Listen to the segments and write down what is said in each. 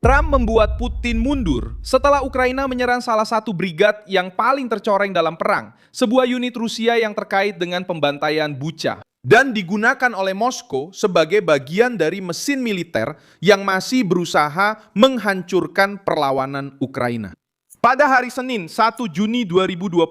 Trump membuat Putin mundur setelah Ukraina menyerang salah satu brigad yang paling tercoreng dalam perang, sebuah unit Rusia yang terkait dengan pembantaian Bucha, dan digunakan oleh Moskow sebagai bagian dari mesin militer yang masih berusaha menghancurkan perlawanan Ukraina. Pada hari Senin, 1 Juni 2026,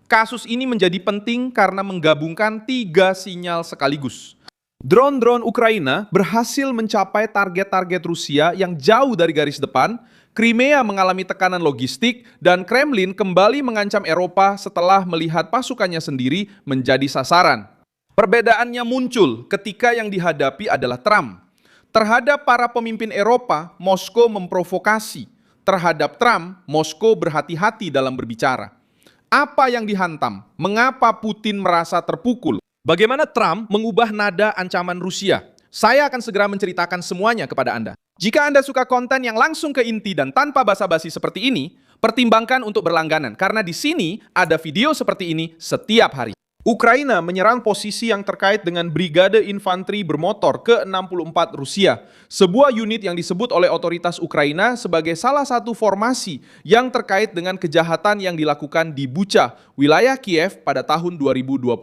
kasus ini menjadi penting karena menggabungkan 3 sinyal sekaligus. Drone-drone Ukraina berhasil mencapai target-target Rusia yang jauh dari garis depan, Crimea mengalami tekanan logistik, dan Kremlin kembali mengancam Eropa setelah melihat pasukannya sendiri menjadi sasaran. Perbedaannya muncul ketika yang dihadapi adalah Trump. Terhadap para pemimpin Eropa, Moskow memprovokasi. Terhadap Trump, Moskow berhati-hati dalam berbicara. Apa yang dihantam? Mengapa Putin merasa terpukul? Bagaimana Trump mengubah nada ancaman Rusia? Saya akan segera menceritakan semuanya kepada Anda. Jika Anda suka konten yang langsung ke inti dan tanpa basa-basi seperti ini, pertimbangkan untuk berlangganan karena di sini ada video seperti ini setiap hari. Ukraina menyerang posisi yang terkait dengan Brigade Infanteri Bermotor ke-64 Rusia, sebuah unit yang disebut oleh otoritas Ukraina sebagai salah satu formasi yang terkait dengan kejahatan yang dilakukan di Bucha, wilayah Kiev pada tahun 2022.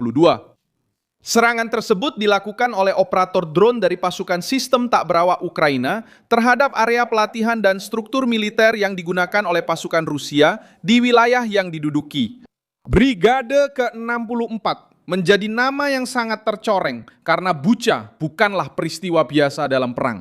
Serangan tersebut dilakukan oleh operator drone dari pasukan sistem tak berawak Ukraina terhadap area pelatihan dan struktur militer yang digunakan oleh pasukan Rusia di wilayah yang diduduki. Brigade ke-64 menjadi nama yang sangat tercoreng karena Bucha bukanlah peristiwa biasa dalam perang.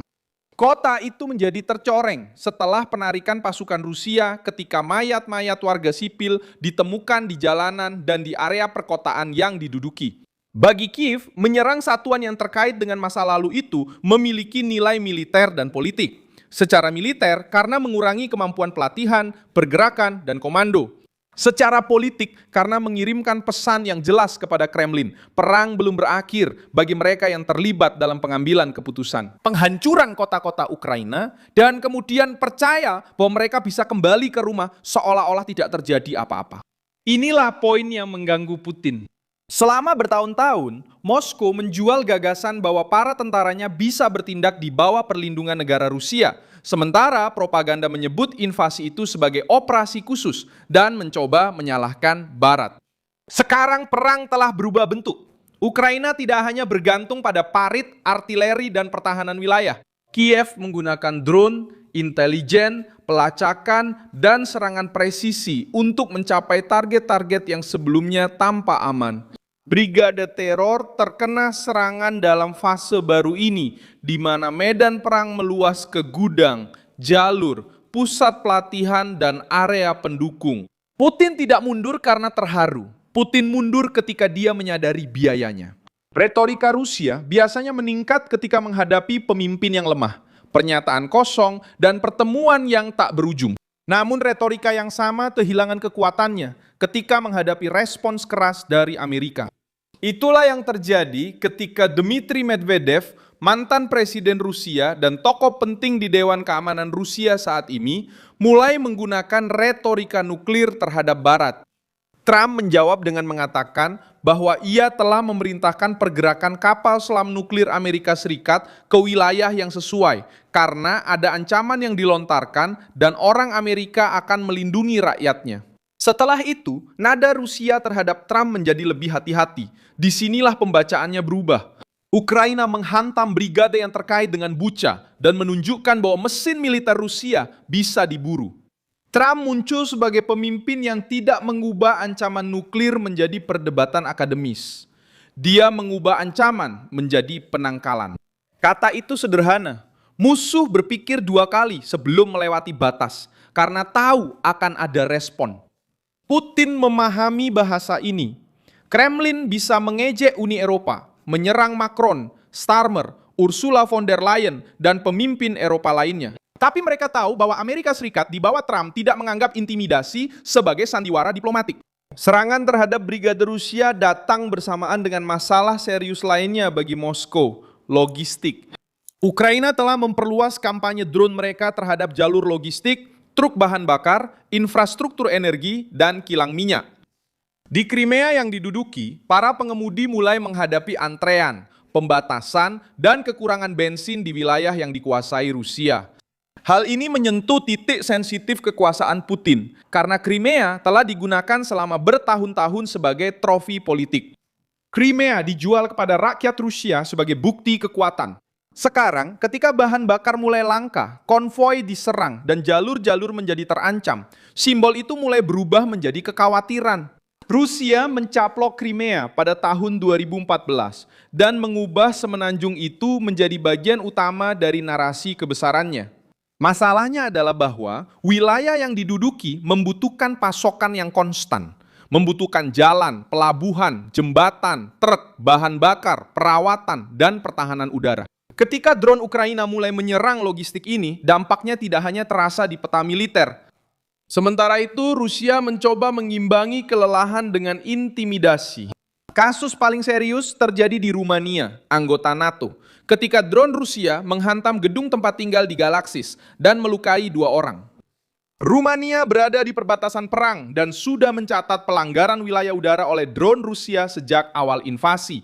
Kota itu menjadi tercoreng setelah penarikan pasukan Rusia ketika mayat-mayat warga sipil ditemukan di jalanan dan di area perkotaan yang diduduki. Bagi Kiev, menyerang satuan yang terkait dengan masa lalu itu memiliki nilai militer dan politik. Secara militer, karena mengurangi kemampuan pelatihan, pergerakan, dan komando. Secara politik, karena mengirimkan pesan yang jelas kepada Kremlin, perang belum berakhir bagi mereka yang terlibat dalam pengambilan keputusan. Penghancuran kota-kota Ukraina, dan kemudian percaya bahwa mereka bisa kembali ke rumah seolah-olah tidak terjadi apa-apa. Inilah poin yang mengganggu Putin. Selama bertahun-tahun, Moskow menjual gagasan bahwa para tentaranya bisa bertindak di bawah perlindungan negara Rusia, sementara propaganda menyebut invasi itu sebagai operasi khusus dan mencoba menyalahkan Barat. Sekarang perang telah berubah bentuk. Ukraina tidak hanya bergantung pada parit, artileri, dan pertahanan wilayah. Kiev menggunakan drone, intelijen, pelacakan, dan serangan presisi untuk mencapai target-target yang sebelumnya tampak aman. Brigade teror terkena serangan dalam fase baru ini, di mana medan perang meluas ke gudang, jalur, pusat pelatihan, dan area pendukung. Putin tidak mundur karena terharu. Putin mundur ketika dia menyadari biayanya. Retorika Rusia biasanya meningkat ketika menghadapi pemimpin yang lemah, pernyataan kosong, dan pertemuan yang tak berujung. Namun retorika yang sama kehilangan kekuatannya ketika menghadapi respons keras dari Amerika. Itulah yang terjadi ketika Dmitry Medvedev, mantan presiden Rusia dan tokoh penting di Dewan Keamanan Rusia saat ini, mulai menggunakan retorika nuklir terhadap Barat. Trump menjawab dengan mengatakan bahwa ia telah memerintahkan pergerakan kapal selam nuklir Amerika Serikat ke wilayah yang sesuai karena ada ancaman yang dilontarkan dan orang Amerika akan melindungi rakyatnya. Setelah itu, nada Rusia terhadap Trump menjadi lebih hati-hati. Disinilah pembacaannya berubah. Ukraina menghantam brigade yang terkait dengan Bucha dan menunjukkan bahwa mesin militer Rusia bisa diburu. Trump muncul sebagai pemimpin yang tidak mengubah ancaman nuklir menjadi perdebatan akademis. Dia mengubah ancaman menjadi penangkalan. Kata itu sederhana. Musuh berpikir 2 kali sebelum melewati batas karena tahu akan ada respon. Putin memahami bahasa ini. Kremlin bisa mengejek Uni Eropa, menyerang Macron, Starmer, Ursula von der Leyen, dan pemimpin Eropa lainnya. Tapi mereka tahu bahwa Amerika Serikat di bawah Trump tidak menganggap intimidasi sebagai sandiwara diplomatik. Serangan terhadap brigade Rusia datang bersamaan dengan masalah serius lainnya bagi Moskow, logistik. Ukraina telah memperluas kampanye drone mereka terhadap jalur logistik, truk bahan bakar, infrastruktur energi, dan kilang minyak. Di Crimea yang diduduki, para pengemudi mulai menghadapi antrean, pembatasan, dan kekurangan bensin di wilayah yang dikuasai Rusia. Hal ini menyentuh titik sensitif kekuasaan Putin, karena Crimea telah digunakan selama bertahun-tahun sebagai trofi politik. Crimea dijual kepada rakyat Rusia sebagai bukti kekuatan. Sekarang, ketika bahan bakar mulai langka, konvoi diserang, dan jalur-jalur menjadi terancam, simbol itu mulai berubah menjadi kekhawatiran. Rusia mencaplok Crimea pada tahun 2014 dan mengubah semenanjung itu menjadi bagian utama dari narasi kebesarannya. Masalahnya adalah bahwa wilayah yang diduduki membutuhkan pasokan yang konstan, membutuhkan jalan, pelabuhan, jembatan, truk, bahan bakar, perawatan, dan pertahanan udara. Ketika drone Ukraina mulai menyerang logistik ini, dampaknya tidak hanya terasa di peta militer. Sementara itu, Rusia mencoba mengimbangi kelelahan dengan intimidasi. Kasus paling serius terjadi di Rumania, anggota NATO, ketika drone Rusia menghantam gedung tempat tinggal di Galaksis dan melukai 2 orang. Rumania berada di perbatasan perang dan sudah mencatat pelanggaran wilayah udara oleh drone Rusia sejak awal invasi.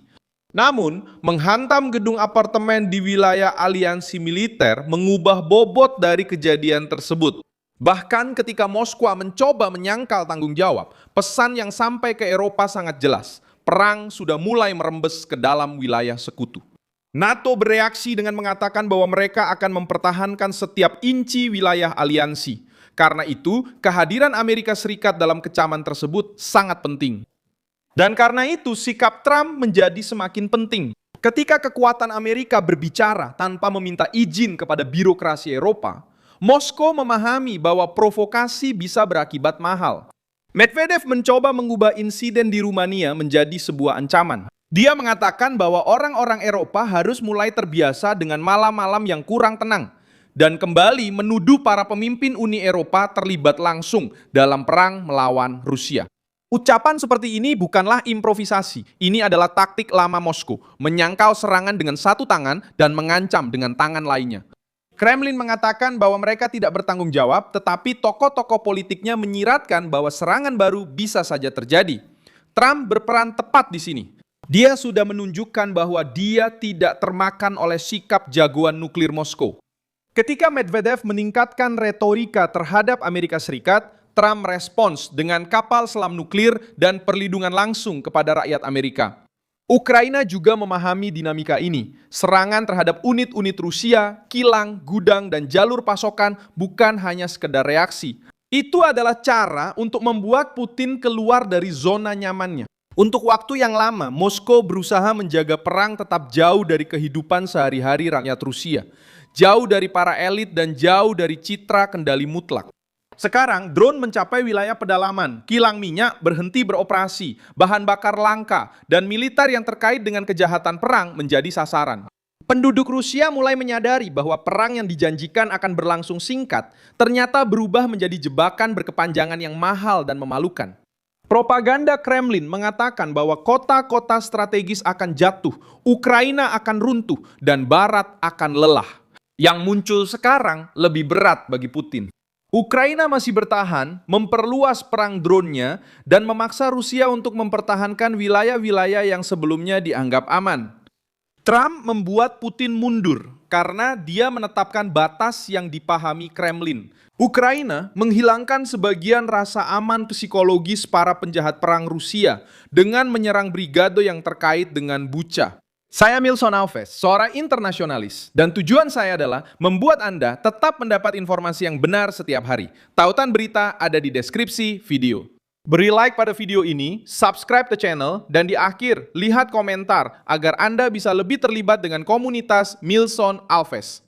Namun, menghantam gedung apartemen di wilayah aliansi militer mengubah bobot dari kejadian tersebut. Bahkan ketika Moskwa mencoba menyangkal tanggung jawab, pesan yang sampai ke Eropa sangat jelas. Perang sudah mulai merembes ke dalam wilayah sekutu. NATO bereaksi dengan mengatakan bahwa mereka akan mempertahankan setiap inci wilayah aliansi. Karena itu, kehadiran Amerika Serikat dalam kecaman tersebut sangat penting. Dan karena itu, sikap Trump menjadi semakin penting. Ketika kekuatan Amerika berbicara tanpa meminta izin kepada birokrasi Eropa, Moskow memahami bahwa provokasi bisa berakibat mahal. Medvedev mencoba mengubah insiden di Rumania menjadi sebuah ancaman. Dia mengatakan bahwa orang-orang Eropa harus mulai terbiasa dengan malam-malam yang kurang tenang dan kembali menuduh para pemimpin Uni Eropa terlibat langsung dalam perang melawan Rusia. Ucapan seperti ini bukanlah improvisasi. Ini adalah taktik lama Moskow, menyangkal serangan dengan satu tangan dan mengancam dengan tangan lainnya. Kremlin mengatakan bahwa mereka tidak bertanggung jawab, tetapi tokoh-tokoh politiknya menyiratkan bahwa serangan baru bisa saja terjadi. Trump berperan tepat di sini. Dia sudah menunjukkan bahwa dia tidak termakan oleh sikap jagoan nuklir Moskow. Ketika Medvedev meningkatkan retorika terhadap Amerika Serikat, Trump merespons dengan kapal selam nuklir dan perlindungan langsung kepada rakyat Amerika. Ukraina juga memahami dinamika ini. Serangan terhadap unit-unit Rusia, kilang, gudang, dan jalur pasokan bukan hanya sekedar reaksi. Itu adalah cara untuk membuat Putin keluar dari zona nyamannya. Untuk waktu yang lama, Moskow berusaha menjaga perang tetap jauh dari kehidupan sehari-hari rakyat Rusia. Jauh dari para elit dan jauh dari citra kendali mutlak. Sekarang, drone mencapai wilayah pedalaman, kilang minyak berhenti beroperasi, bahan bakar langka, dan militer yang terkait dengan kejahatan perang menjadi sasaran. Penduduk Rusia mulai menyadari bahwa perang yang dijanjikan akan berlangsung singkat, ternyata berubah menjadi jebakan berkepanjangan yang mahal dan memalukan. Propaganda Kremlin mengatakan bahwa kota-kota strategis akan jatuh, Ukraina akan runtuh, dan Barat akan lelah. Yang muncul sekarang lebih berat bagi Putin. Ukraina masih bertahan, memperluas perang drone-nya, dan memaksa Rusia untuk mempertahankan wilayah-wilayah yang sebelumnya dianggap aman. Trump membuat Putin mundur karena dia menetapkan batas yang dipahami Kremlin. Ukraina menghilangkan sebagian rasa aman psikologis para penjahat perang Rusia dengan menyerang brigade yang terkait dengan Bucha. Saya Milson Alves, seorang internasionalis, dan tujuan saya adalah membuat Anda tetap mendapat informasi yang benar setiap hari. Tautan berita ada di deskripsi video. Beri like pada video ini, subscribe ke channel, dan di akhir, lihat komentar agar Anda bisa lebih terlibat dengan komunitas Milson Alves.